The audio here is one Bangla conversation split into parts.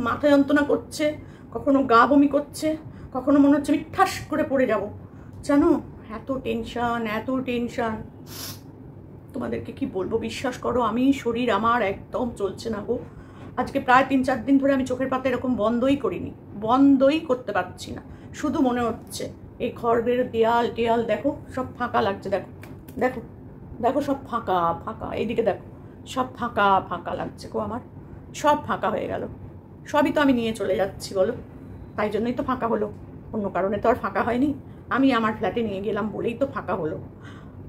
মাথা যন্ত্রণা করছে, কখনো গা বমি করছে, কখনো মনে হচ্ছে আমি ঠাস করে পড়ে যাব। জানো, এত টেনশন তোমাদেরকে কি বলবো। বিশ্বাস করো, আমি শরীর আমার একদম চলছে না গো। আজকে প্রায় 3-4 দিন ধরে আমি চোখের পাতা এরকম বন্ধই করিনি, বন্ধই করতে পারছি না। শুধু মনে হচ্ছে এই ঘরের দেয়াল দেখো সব ফাঁকা লাগছে। দেখো দেখো দেখো, সব ফাঁকা ফাঁকা, এইদিকে দেখো সব ফাঁকা ফাঁকা লাগছে গো। আমার সব ফাঁকা হয়ে গেল। সবই তো আমি নিয়ে চলে যাচ্ছি বলো, তাই জন্যই তো ফাঁকা হলো, অন্য কারণে তো আর ফাঁকা হয়নি। আমি আমার ফ্ল্যাটে নিয়ে গেলাম বলেই তো ফাঁকা হলো।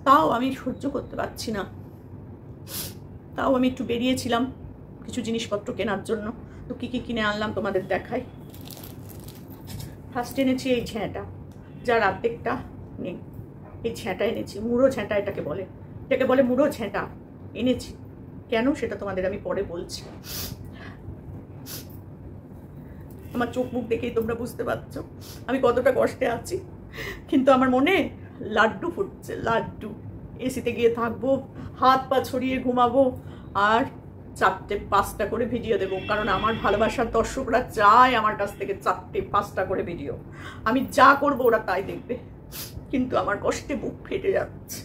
তাও আমি সহ্য করতে পারছি না। তাও আমি একটু বেরিয়েছিলাম কিছু জিনিসপত্র কেনার জন্য। তো কী কী কিনে আনলাম তোমাদের দেখাই। ফার্স্ট এনেছি এই ঝ্যাঁটা, যার অর্ধেকটা নেই। এই ঝ্যাঁটা এনেছি, মুড়ো ঝ্যাঁটা এটাকে বলে মুড়ো ঝ্যাঁটা এনেছি। কেন সেটা তোমাদের আমি পরে বলছি। আমার চোখ মুখ দেখেই তোমরা বুঝতে পারছো আমি কতটা কষ্টে আছি। কিন্তু আমার মনে লাড্ডু ফুটছে, লাড্ডু। এসিতে গিয়ে থাকবো, হাত পা ছড়িয়ে ঘুমাবো, আর 4-5টা করে ভিডিও দেবো। কারণ আমার ভালোবাসার দর্শকরা চায় আমার কাছ থেকে 4-5টা করে ভিডিও। আমি যা করবো ওরা তাই দেখবে। কিন্তু আমার কষ্টে বুক ফেটে যাচ্ছে।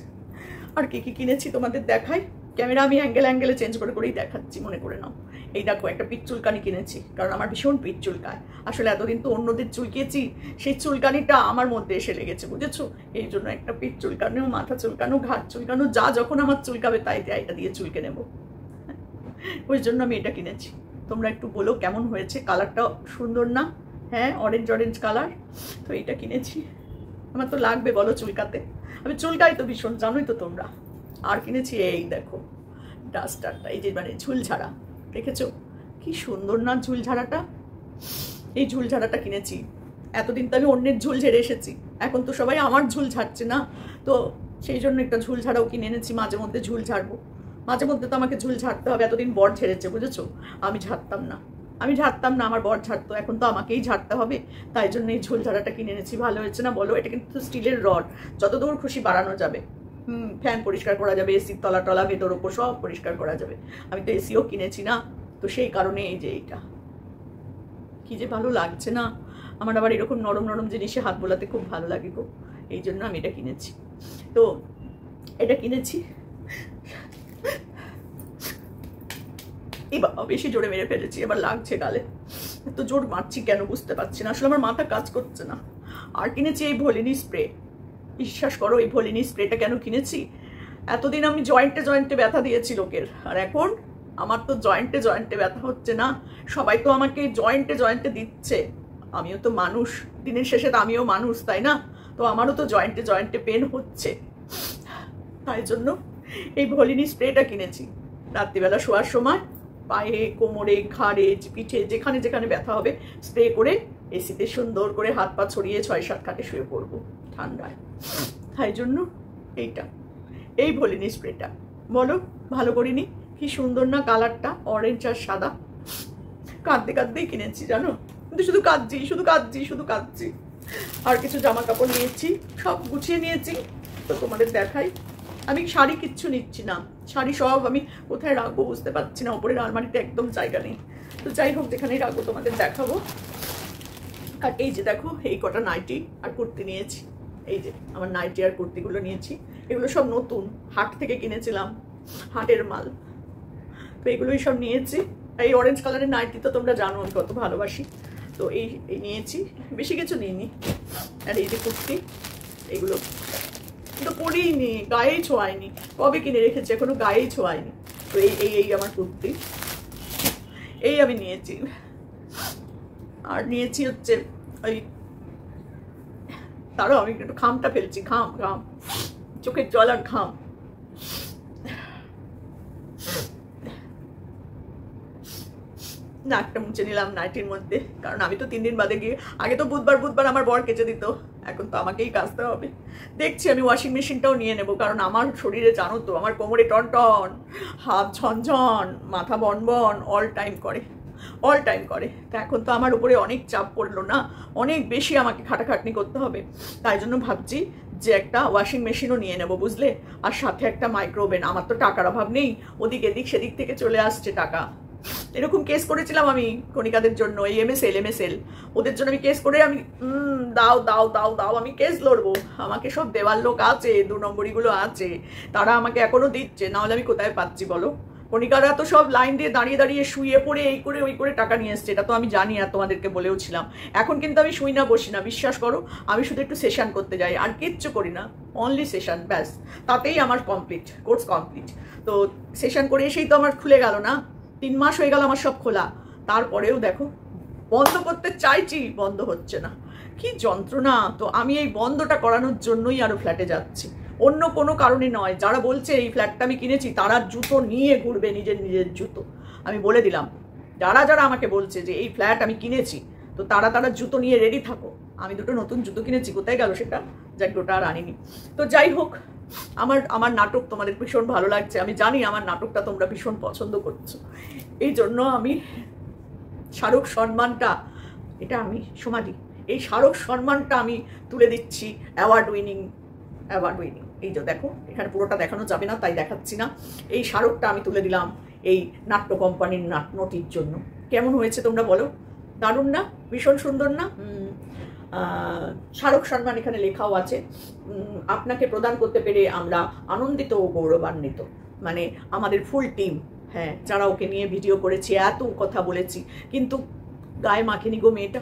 আর কি কি কিনেছি তোমাদের দেখাই। ক্যামেরা আমি অ্যাঙ্গেলে চেঞ্জ করেই দেখাচ্ছি, মনে করে নাও। এই দেখো, একটা পিঠ চুলকানি কিনেছি, কারণ আমার ভীষণ পিঠ চুলকায়। আসলে এতদিন তো অন্যদের চুলকিয়েছি, সেই চুলকানিটা আমার মধ্যে এসে লেগেছে, বুঝেছো? এই জন্য একটা পিঠ চুলকানো, মাথা চুলকানো, ঘাট চুলকানো, যা যখন আমার চুলকাবে তাই এটা দিয়ে চুলকে নেব। ওই জন্য আমি এটা কিনেছি। তোমরা একটু বলো কেমন হয়েছে, কালারটা সুন্দর না? হ্যাঁ, অরেঞ্জ কালার। তো এটা কিনেছি, আমার তো লাগবে বলো চুলকাতে। আমি চুলকাই তো ভীষণ, জানোই তো তোমরা। আর কিনেছি এই দেখো ডাস্টারটা, এই যে মানে ঝুলঝাড়া, দেখেছো কি সুন্দর না ঝুলঝাড়াটা? এই ঝুলঝাড়াটা কিনেছি। এতদিন তো আমি অন্যের ঝুল ঝেড়ে এসেছি, এখন তো সবাই আমার ঝুল ঝাড়ছে না, তো সেই জন্য একটা ঝুলঝাড়াও কিনে এনেছি। মাঝে মধ্যে ঝুল ঝাড়বো, মাঝে মধ্যে তো আমাকে ঝুল ঝাড়তে হবে। এতদিন বর ঝেড়েছে, বুঝেছো? আমি ঝাড়তাম না, আমার বর ঝাড়তো, এখন তো আমাকেই ঝাড়তে হবে। তাই জন্য এই ঝুল ঝাড়াটা কিনে এনেছি। ভালো হয়েছে না বলো? এটা কিন্তু স্টিলের রড, যতদূর খুশি বাড়ানো যাবে। ফ্যান পরিষ্কার করা যাবে, এসির তলা ভেতর ওপর সব পরিষ্কার করা যাবে। আমি তো এসিও কিনেছি না, তো সেই কারণে এই যে এইটা কি যে ভালো লাগছে না আমার। আবার এরকম নরম জিনিসে হাত বোলাতে খুব ভালো লাগে গো, এই জন্য আমি এটা কিনেছি। তো এটা কিনেছি। এই বাবা, বেশি জোরে মেরে ফেলেছি, এবার লাগছে গালে। এত জোর মারছি কেন বুঝতে পারছি না, আসলে আমার মাথা কাজ করছে না। আর কিনেছি এই ভলিনি স্প্রে। বিশ্বাস করো, এই ভলিনি স্প্রেটা কেন কিনেছি? এতদিন আমি জয়েন্টে ব্যথা দিয়েছি লোকের, আর এখন আমার তো জয়েন্টে ব্যথা হচ্ছে না। সবাই তো আমাকে জয়েন্টে দিচ্ছে, আমিও তো মানুষ, দিনের শেষে তো আমিও মানুষ, তাই না? তো আমারও তো জয়েন্টে পেন হচ্ছে। তাই জন্য এই ভলিনি স্প্রেটা কিনেছি। রাত্রিবেলা শোয়ার সময় পায়ে, কোমরে, ঘাড়ে, পিঠে, যেখানে যেখানে ব্যথা হবে স্প্রে করে এসিতে সুন্দর করে হাত পা ছড়িয়ে 6-7 খাটে শুয়ে পড়বো ঠান্ডায়। তাই জন্য এই ভলিনি স্প্রেটা, বলো ভালো করিনি? কি সুন্দর না কালারটা, অরেঞ্জ আর সাদা। কাঁদতেই কিনেছি জানো, কিন্তু শুধু কাঁদছি। আর কিছু জামা কাপড় নিয়েছি, সব গুছিয়ে নিয়েছি, তো তোমাদের দেখাই। আমি শাড়ি কিচ্ছু নিচ্ছি না, শাড়ি সব আমি কোথায় রাখবো বুঝতে পারছি না, ওপরের আলমারিতে একদম জায়গা নেই। তো যাই হোক, যেখানেই রাখবো তোমাদের দেখাবো। আর এই যে দেখো, এই কটা নাইটি আর কুর্তি নিয়েছি। এই যে আমার নাইটি আর কুর্তিগুলো নিয়েছি, এগুলো সব নতুন, হাট থেকে কিনেছিলাম, হাটের মাল। তো এগুলোই সব নিয়েছি। এই অরেঞ্জ কালারের নাইটি তো তোমরা জানো আমি কত ভালোবাসি, তো এই নিয়েছি, বেশি কিছু নিইনি। আর এই যে কুর্তি, এগুলো তো পরিনি, গায়েই ছোঁয়ায়নি, কবে কিনে রেখেছি, এখনো গায়েই ছোঁয়ায়নি। তো এই আমার কুর্তি, এই আমি নিয়েছি। আর নিয়েছি হচ্ছে ওই, তারও আমি একটু ঘামটা ফেলছি, ঘাম চোখের জল আর ঘাম। নাকটা মুছে নিলাম নাইটির মধ্যে, কারণ আমি তো 3 দিন বাদে গিয়ে, আগে তো বুধবার আমার বর কেচে দিত, এখন তো আমাকেই কাচতে হবে। দেখছি আমি ওয়াশিং মেশিনটাও নিয়ে নেব, কারণ আমার শরীরে জানো তো আমার কোমরে টনটন, হাত ঝনঝন, মাথা বনবন, অল টাইম করে। তা এখন তো আমার উপরে অনেক চাপ পড়লো না, অনেক বেশি আমাকে খাটাখাটনি করতে হবে। তাই জন্য ভাবছি যে একটা ওয়াশিং মেশিনও নিয়ে নেব, বুঝলে? আর সাথে একটা মাইক্রোওভেন। আমার তো টাকার অভাব নেই, ওদিক এদিক সেদিক থেকে চলে আসছে টাকা, এরকম কেস করেছিলাম আমি কণিকাদের জন্য, এই এমএসএল ওদের জন্য আমি কেস করে আমি দাও দাও দাও দাও আমি কেস লড়বো। আমাকে সব দেওয়ার লোক আছে, 2 নম্বরিগুলো আছে, তারা আমাকে এখনো দিচ্ছে, নাহলে আমি কোথায় পাচ্ছি বলো? কণিকারা তো সব লাইন দিয়ে দাঁড়িয়ে দাঁড়িয়ে শুয়ে পড়ে এই করে ওই করে টাকা নিয়ে এসছে, এটা তো আমি জানি, আর তোমাদেরকে বলেও ছিলাম। এখন কিন্তু আমি শুই না বসি না, বিশ্বাস করো। আমি শুধু একটু সেশন করতে যাই, আর কিচ্ছু করি না, অনলি সেশন, ব্যাস, তাতেই আমার কমপ্লিট, কোর্স কমপ্লিট। তো সেশন করে এসেই তো আমার খুলে গেল না, 3 মাস হয়ে গেল আমার সব খোলা, তারপরেও দেখো বন্ধ করতে চাইছি, বন্ধ হচ্ছে না, কি যন্ত্রণা। তো আমি এই বন্ধটা করানোর জন্যই আরো ফ্ল্যাটে যাচ্ছি, অন্য কোনো কারণে নয়। যারা বলছে এই ফ্ল্যাটটা আমি কিনেছি, তারা জুতো নিয়ে ঘুরবে, নিজের নিজের জুতো। আমি বলে দিলাম, যারা যারা আমাকে বলছে যে এই ফ্ল্যাট আমি কিনেছি, তো তারা জুতো নিয়ে রেডি থাকো। আমি 2টো নতুন জুতো কিনেছি, কোথায় গেল সেটা, যাক ওটা আর আনিনি। তো যাই হোক, আমার নাটক তোমাদের ভীষণ ভালো লাগছে, আমি জানি আমার নাটকটা তোমরা ভীষণ পছন্দ করছো। এই জন্য আমি স্মারক সম্মানটা, এটা আমি সমাধি, এই স্মারক সম্মানটা আমি তুলে দিচ্ছি অ্যাওয়ার্ড উইনিং। এই যে দেখো, এখানে পুরোটা দেখানো যাবে না তাই দেখাচ্ছি না। এই স্মারকটা আমি তুলে দিলাম এই নাট্য কোম্পানির নটির জন্য। কেমন হয়েছে তোমরা বলো? দারুণ না? ভীষণ সুন্দর না? স্মারক সম্মান এখানে লেখাও আছে। আপনাকে প্রদান করতে পেরে আমরা আনন্দিত ও গৌরবান্বিত, মানে আমাদের ফুল টিম, হ্যাঁ, যারা ওকে নিয়ে ভিডিও করেছি, এত কথা বলেছি, কিন্তু গায়ে মাখেনি গো মেয়েটা,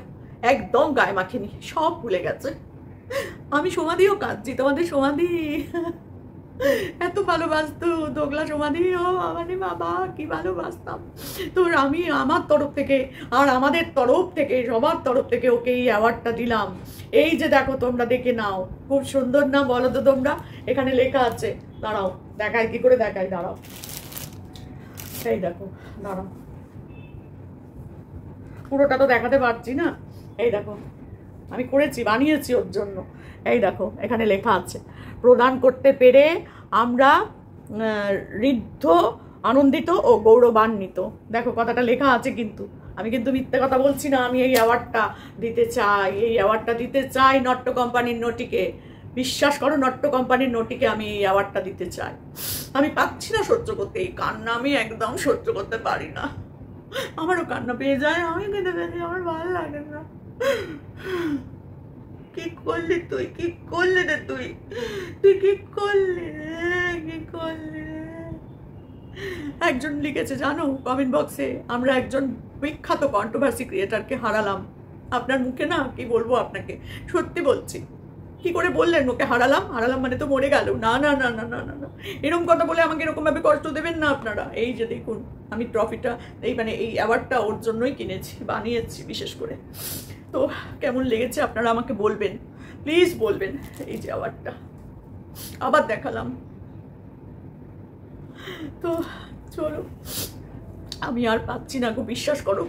একদম গায়ে মাখেনি, সব ভুলে গেছে। আমি সমাধিও কাঁদছি, তোমাদের সমাধি এত ভালোবাসতো, দোগলা সমাধি, ও মানে বাবা কি ভালোবাসতাম। তো আমি আমার তরফ থেকে আর আমাদের তরফ থেকে, সবার তরফ থেকে ওকে এই অ্যাওয়ার্ডটা দিলাম। এই যে দেখো, তোমরা দেখে নাও, খুব সুন্দর না বলো তো তোমরা? এখানে লেখা আছে, দাঁড়াও দেখাই, কি করে দেখাই, দাঁড়াও, এই দেখো, দাঁড়াও, পুরোটা তো দেখাতে পারছি না। এই দেখো, আমি করেছি, বানিয়েছি ওর জন্য। এই দেখো, এখানে লেখা আছে, প্রদান করতে পেরে আমরা ঋদ্ধ, আনন্দিত ও গৌরবান্বিত। দেখো কথাটা লেখা আছে, কিন্তু আমি কিন্তু মিথ্যে কথা বলছি না। আমি এই অ্যাওয়ার্ডটা দিতে চাই, এই অ্যাওয়ার্ডটা দিতে চাই নট্য কোম্পানির নটিকে। বিশ্বাস করো, নট্য কোম্পানির নটিকে আমি এই অ্যাওয়ার্ডটা দিতে চাই। আমি পাচ্ছি না সহ্য করতে, এই কান্না আমি একদম সহ্য করতে পারি না। আমারও কান্না পেয়ে যায়, আমি কেঁদে ফেলি, আমার ভালো লাগে না। কি করলি তুই, কি করলি রে তুই কি করলি রে, কি করলি রে? একজন লিখেছে জানো কমেন্ট বক্সে, আমরা একজন বিখ্যাত কন্ট্রোভার্সি ক্রিয়েটারকে হারালাম। আপনার মুখে না কি বলবো আপনাকে, সত্যি বলছি। কি করে বললেন ওকে হারালাম? হারালাম মানে তো মরে গেল? না না না না না না না, এরকম কথা বলে আমাকে এরকম ভাবে কষ্ট দেবেন না আপনারা। এই যে দেখুন, আমি ট্রফিটা, এই মানে এই অ্যাওয়ার্ডটা ওর জন্যই কিনেছি, বানিয়েছি বিশেষ করে। তো কেমন লেগেছে আপনারা আমাকে বলবেন, প্লিজ বলবেন। এই যে অ্যাওয়ার্ডটা আবার দেখালাম। তো চলো, আমি আর পাচ্ছি না গো, বিশ্বাস করো।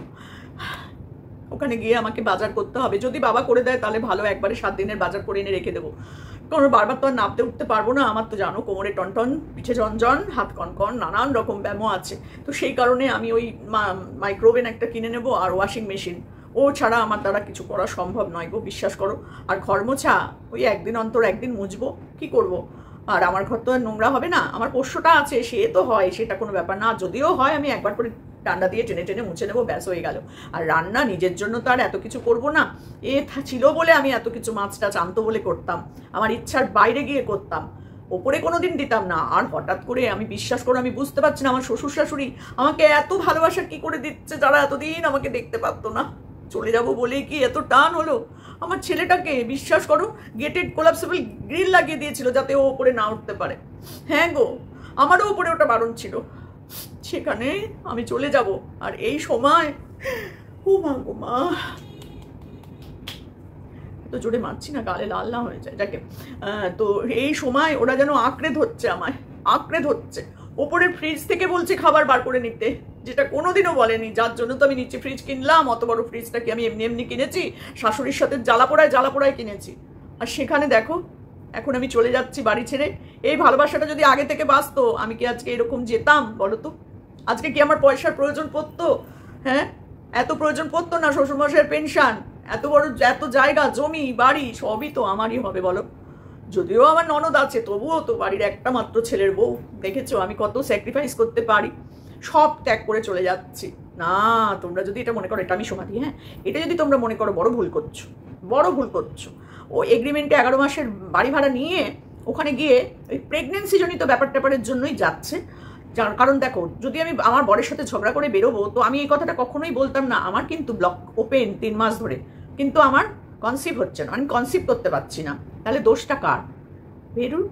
ওখানে গিয়ে আমাকে বাজার করতে হবে, যদি বাবা করে দেয় তাহলে ভালো, একবারে 7 দিনের বাজার করে এনে রেখে দেবো। কারণ বারবার তো আর নামতে উঠতে পারবো না, আমার তো জানো কোমরে টনটন, পিঠে ঝনঝন, হাত কনকন, নানান রকম ব্যামো আছে। তো সেই কারণে আমি ওই মাইক্রোওভেন একটা কিনে নেবো, আর ওয়াশিং মেশিন, ও ছাড়া আমার দ্বারা কিছু করা সম্ভব নয় গো, বিশ্বাস করো। আর ঘর মোছা ওই একদিন অন্তর একদিন মুছবো, কি করব। আর আমার ঘর তো আর নোংরা হবে না, আমার পোষ্যটা আছে, সে তো হয়, সেটা কোনো ব্যাপার না। যদিও হয়, আমি একবার করে ডান্ডা দিয়ে টেনে টেনে মুছে নেবো, ব্যাস হয়ে গেল। আর রান্না নিজের জন্য তো আর এত কিছু করবো না, ছিল বলে আমি এত কিছু মাছ টাছ আনতো বলে করতাম, আমার ইচ্ছার বাইরে গিয়ে করতাম, ওপরে কোনোদিন দিতাম না। আর হঠাৎ করে আমি, বিশ্বাস করো, আমি বুঝতে পারছি না আমার শ্বশুর শাশুড়ি আমাকে এত ভালোবাসা কি করে দিচ্ছে, যারা এতদিন আমাকে দেখতে পারতো না। চলে যাব বলেই কি এত টান হলো? আমার ছেলেটাকে, বিশ্বাস করো, গেটেড কোলাপসেবল গ্রিল লাগিয়ে দিয়েছিল যাতে ও ওপরে না উঠতে পারে। হ্যাঁ গো, আমারও ওপরে ওটা বারণ ছিল, সেখানে আমি চলে যাব। আর এই সময়, ও মা গো মা, তো জোরে মারছি না, গালে লাল না হয়ে যায়, যাকে। তো এই সময় ওরা যেন আঁকড়ে ধরছে, আমায় আঁকড়ে ধরছে। ওপরের ফ্রিজ থেকে বলছে খাবার বার করে নিতে, যেটা কোনোদিনও বলেনি, যার জন্য তো আমি নিচে ফ্রিজ কিনলাম। অত বড় ফ্রিজটা কি আমি এমনি এমনি কিনেছি? শাশুড়ির সাথে জ্বালাপোড়ায় কিনেছি। আর সেখানে দেখো, এখন আমি চলে যাচ্ছি বাড়ি ছেড়ে। এই ভালোবাসাটা যদি আগে থেকে বাঁচতো, আমি কি আজকে এরকম যেতাম বলো তো? আজকে কি আমার পয়সার প্রয়োজন পড়তো? হ্যাঁ, এত প্রয়োজন পড়তো না। শ্বশুরমশাইয়ের পেনশন, এত বড় এত জায়গা, জমি, বাড়ি, সবই তো আমারই হবে বলো। যদিও আমার ননদ আছে, তবুও তো বাড়ির একটা মাত্র ছেলের বউ। দেখেছো আমি কত স্যাক্রিফাইস করতে পারি, সব ত্যাগ করে চলে যাচ্ছি। না, তোমরা যদি এটা মনে করো এটা আমি সমাধি, হ্যাঁ, এটা যদি তোমরা মনে করো বড় ভুল করছো, বড় ভুল করছো। ও এগ্রিমেন্টে 11 মাসের বাড়ি ভাড়া নিয়ে ওখানে গিয়ে ওই প্রেগনেন্সি জনিত ব্যাপারের জন্যই যাচ্ছে। যার কারণ দেখো, যদি আমি আমার বরের সাথে ঝগড়া করে বেরোবো তো আমি এই কথাটা কখনোই বলতাম না, আমার কিন্তু ব্লক ওপেন 3 মাস ধরে, কিন্তু আমার কনসিভ হচ্ছে না, আমি কনসিভ করতে পারছি না। তাহলে দোষটা কার? ভেরুর।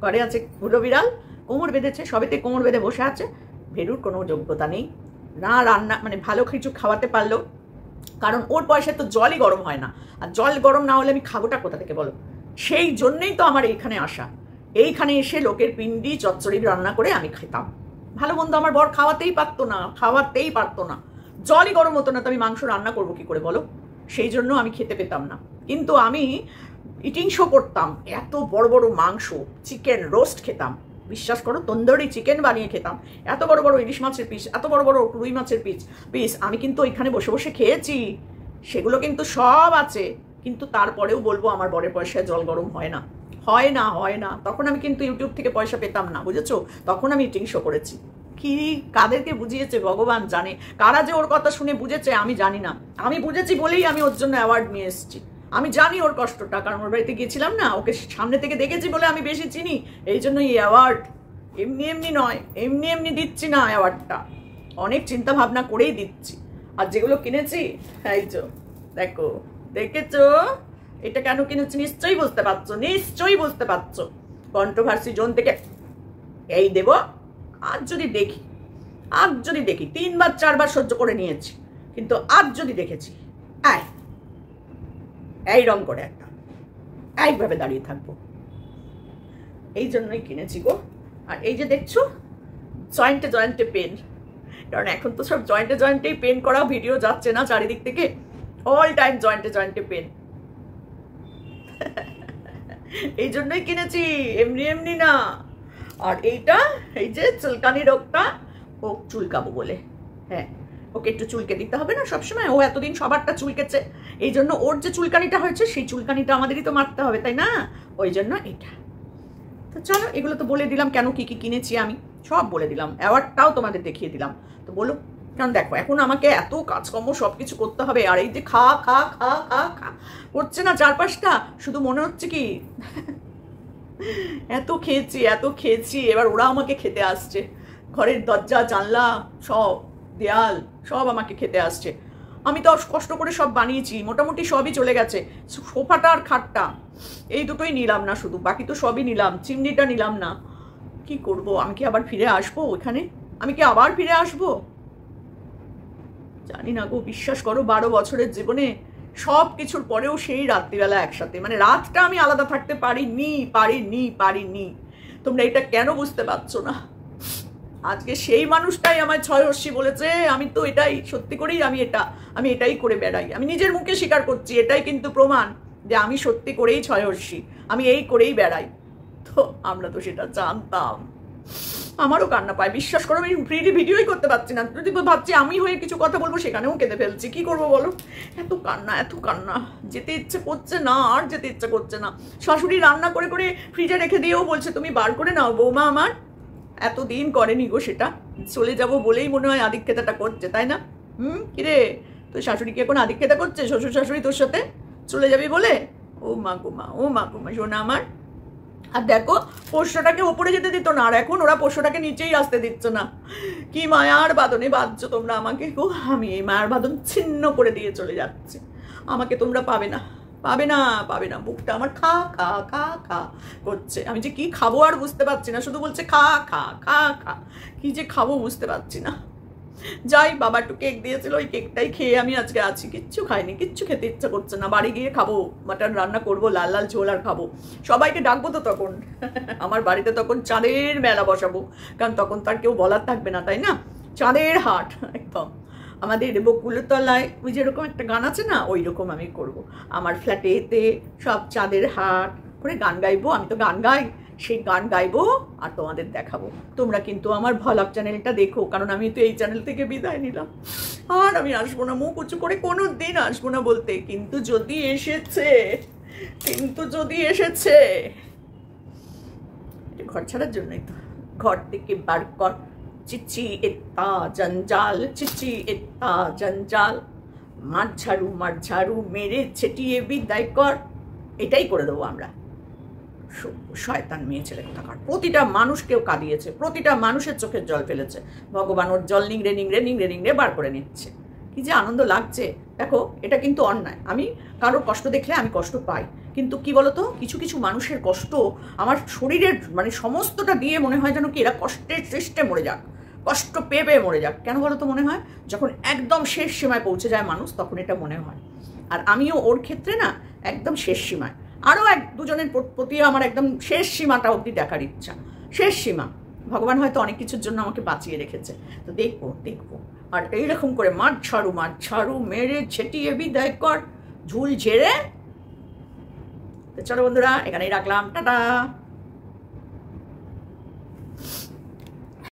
ঘরে আছে বুড়ো বিড়াল, কোমর বেঁধেছে, সবেতে কোমর বেঁধে বসে আছে। ভেরুর কোনো যোগ্যতা নেই, না রান্না মানে ভালো কিছু খাওয়াতে পারলো, কারণ ওর পয়সায় তো জলই গরম হয় না, আর জল গরম না হলে আমি খাবোটা কোথা থেকে বলো? সেই জন্যই তো আমার এইখানে আসা। এইখানে এসে লোকের পিন্ডি চচ্চড়ি রান্না করে আমি খেতাম। ভালো মন্দ আমার বর খাওয়াতেই পারতো না, খাওয়াতেই পারতো না, জলই গরম হতো না, তো আমি মাংস রান্না করবো কি করে বলো? সেই জন্য আমি খেতে পেতাম না। কিন্তু আমি ইটিং শো করতাম, এত বড় বড় মাংস, চিকেন রোস্ট খেতাম, বিশ্বাস করো, তন্দুরি চিকেন বানিয়ে খেতাম, এত বড় বড় ইলিশ মাছের পিস, এত বড় বড় রুই মাছের পিস আমি কিন্তু ওইখানে বসে বসে খেয়েছি। সেগুলো কিন্তু সব আছে, কিন্তু তারপরেও বলবো আমার বরের পয়সায় জল গরম হয় না, হয় না, হয় না। তখন আমি কিন্তু ইউটিউব থেকে পয়সা পেতাম না, বুঝেছো? তখন আমি ইটিং শো করেছি। কি কাদেরকে বুঝিয়েছে ভগবান জানে, কারা যে ওর কথা শুনে বুঝেছে আমি জানি না। আমি বুঝেছি বলেই আমি ওর জন্য অ্যাওয়ার্ড নিয়ে এসেছি। আমি জানি ওর কষ্টটা, কারণ ওর বাড়িতে গিয়েছিলাম না, ওকে সামনে থেকে দেখেছি বলে আমি বেশি চিনি। এই জন্য এই অ্যাওয়ার্ড এমনি এমনি নয়, এমনি এমনি দিচ্ছি না অ্যাওয়ার্ডটা, অনেক চিন্তা ভাবনা করেই দিচ্ছি। আর যেগুলো কিনেছি, এই যে দেখো, দেখেছো এটা কেন কিনেছি? নিশ্চয়ই বুঝতে পারছো, নিশ্চয়ই বুঝতে পারছো। কন্ট্রোভার্সি জোন থেকে এই দেব। আজ যদি দেখি 3 বার 4 বার সহ্য করে নিয়েছি, কিন্তু আজ যদি দেখেছি এই রং করে একটা এইভাবে দাঁড়িয়ে থাকবো, এই জন্যই কিনেছি গো। আর এই যে দেখছো জয়েন্টে জয়েন্টে পেন, কারণ এখন তো সব জয়েন্টে জয়েন্টেই পেন করা ভিডিও যাচ্ছে না চারিদিক থেকে, অল টাইম জয়েন্টে জয়েন্টে পেন। এই জন্যই কিনেছি, এমনি এমনি না। আর এইটা, এই যে চুলকানি রোগটা, ও চুলকাবো বলে, হ্যাঁ, ওকে একটু চুলকে দিতে হবে না সবসময়? ও এতদিন সবারটা চুলকেছে, এই জন্য ওর যে চুলকানিটা হয়েছে সেই চুলকানিটা আমাদেরই তো মারতে হবে, তাই না? ওই জন্য এটা। তো চলো, এগুলো তো বলে দিলাম কেন কি কি কিনেছি, আমি সব বলে দিলাম, অ্যাওয়ার্ডটাও তোমাদের দেখিয়ে দিলাম। তো বলো, কারণ দেখো এখন আমাকে এত কাজকর্ম সব কিছু করতে হবে, আর এই যে খা খা খা খা খা করছে না 4-5টা, শুধু মনে হচ্ছে কি এত খেয়েছি, এবার ওরা আমাকে খেতে আসছে। ঘরের দরজা জানলা সব, দেয়াল সব আমাকে খেতে আসছে। আমি তো কষ্ট করে সব বানিয়েছি, মোটামুটি সবই চলে গেছে। সোফাটা আর খাটটা এই দুটোই নিলাম না শুধু, বাকি তো সবই নিলাম, চিমনিটা নিলাম না। কি করব? আমি কি আবার ফিরে আসবো ওখানে? আমি কি আবার ফিরে আসবো? জানি না গো, বিশ্বাস করো 12 বছরের জীবনে সব কিছুর পরেও সেই রাত্রিবেলা একসাথে, মানে রাতটা আমি আলাদা থাকতে পারিনি। তোমরা এটা কেন বুঝতে পারছো না? আজকে সেই মানুষটাই আমায় ছয়হর্ষি বলেছে। আমি তো এটাই সত্যি করেই আমি এটাই করে বেড়াই, আমি নিজের মুখে স্বীকার করছি, এটাই কিন্তু প্রমাণ যে আমি সত্যি করেই ছয়হর্ষি, আমি এই করেই বেড়াই। তো আমরা তো সেটা জানতাম। আমারও কান্না পায়, বিশ্বাস করো, আমি ফ্রিলি ভিডিওই করতে পারছি না। যদি ভাবছি আমি হয়ে কিছু কথা বলবো, সেখানেও কেঁদে ফেলছি। কি করবো বলো? এত কান্না, যেতে ইচ্ছে করছে না, আর যেতে ইচ্ছে করছে না। শাশুড়ি রান্না করে করে ফ্রিজে রেখে দিয়েও বলছে তুমি বার করে নাও বৌমা আমার। এতদিন করেনি গো সেটা, চলে যাব বলেই মনে হয় আধিক্যতাটা করছে, তাই না? কিরে, তোর শাশুড়ি কি এখন আধিক্যতা করছে? শ্বশুর শাশুড়ি তোর সাথে চলে যাবি বলে? ও মা গুমা শোনা আমার। আর দেখো, পোষ্যটাকে ওপরে যেতে দিত না, আর এখন ওরা পোষ্যটাকে নিচেই আসতে দিচ্ছ না। কি মায়ার বাঁধনে বাঁধছো তোমরা আমাকে গো। আমি এই মায়ার বাঁধন ছিন্ন করে দিয়ে চলে যাচ্ছি। আমাকে তোমরা পাবে না। বুকটা আমার খা খা খা খা করছে। আমি যে কি খাবো আর বুঝতে পারছি না, শুধু বলছে খা খা খা খা। কি যে খাবো বুঝতে পারছি না। যাই, বাবা একটু কেক দিয়েছিল, ওই কেকটাই খেয়ে আমি আজকে আছি। কিচ্ছু খাইনি, কিচ্ছু খেতে ইচ্ছা করছে না। বাড়ি গিয়ে খাবো, মাটন রান্না করবো, লাল লাল ঝোল আর খাবো। সবাইকে ডাকবো তো তখন। আমার বাড়িতে তখন চাঁদের মেলা বসাবো, কারণ তখন তার কেউ বলার থাকবে না, তাই না? চাঁদের হাট একদম। আমাদের বকুলতলায় ওই যেরকম একটা গান আছে না, ওই রকম আমি করব। আমার ফ্ল্যাটেতে সব চাঁদের হাট করে গান গাইবো। আমি তো গান গাই, সেই গান গাইবো আর তোমাদের দেখাবো। তোমরা কিন্তু আমার ভ্লগ চ্যানেলটা দেখো, কারণ আমি তো এই চ্যানেল থেকে বিদায় নিলাম। আর আমি আসবো না, মুখ উঁচু করে কোনো দিন আসবো না বলতে। কিন্তু যদি এসেছে ঘর ছাড়ার জন্যই তো। ঘর থেকে বার কর, চিচি ইত্তা জঞ্জাল, চিচি ইত্তা জঞ্জাল, মার ঝাড়ু মেরে ছেটিয়ে বিদায় কর। এটাই করে দেবো আমরা। শয়তান মেয়ে ছেলে কোথাকার, প্রতিটা মানুষকেও কাঁদিয়েছে, প্রতিটা মানুষের চোখের জল ফেলেছে। ভগবান ওর জল নিংড়ে নিংড়ে নিংড়ে নিংড়ে বার করে নিচ্ছে। কি যে আনন্দ লাগছে। দেখো, এটা কিন্তু অন্যায়। আমি কারোর কষ্ট দেখলে আমি কষ্ট পাই, কিন্তু কি বলতো, কিছু কিছু মানুষের কষ্ট আমার শরীরের মানে সমস্তটা দিয়ে মনে হয় যেন কি এরা কষ্টের সৃষ্টে মরে যাক, কষ্ট পেয়ে পেয়ে মরে যাক। কেন বলো তো মনে হয়? যখন একদম শেষ সীমায় পৌঁছে যায় মানুষ, তখন এটা মনে হয়। আর আমিও ওর ক্ষেত্রে না একদম শেষ সীমায়। আরও দুজনের প্রতি আমার একদম শেষ সীমাটা অবধি দেখার ইচ্ছা, শেষ সীমা। ভগবান হয়তো অনেক কিছুর জন্য আমাকে বাঁচিয়ে রেখেছে, তো দেখবো দেখবো। আর এইরকম করে মার ঝাড়ু মেরে ছেটিয়ে বিদায় কর, ঝুল ঝেড়ে। তো চলো বন্ধুরা, এখানেই রাখলাম, টাটা।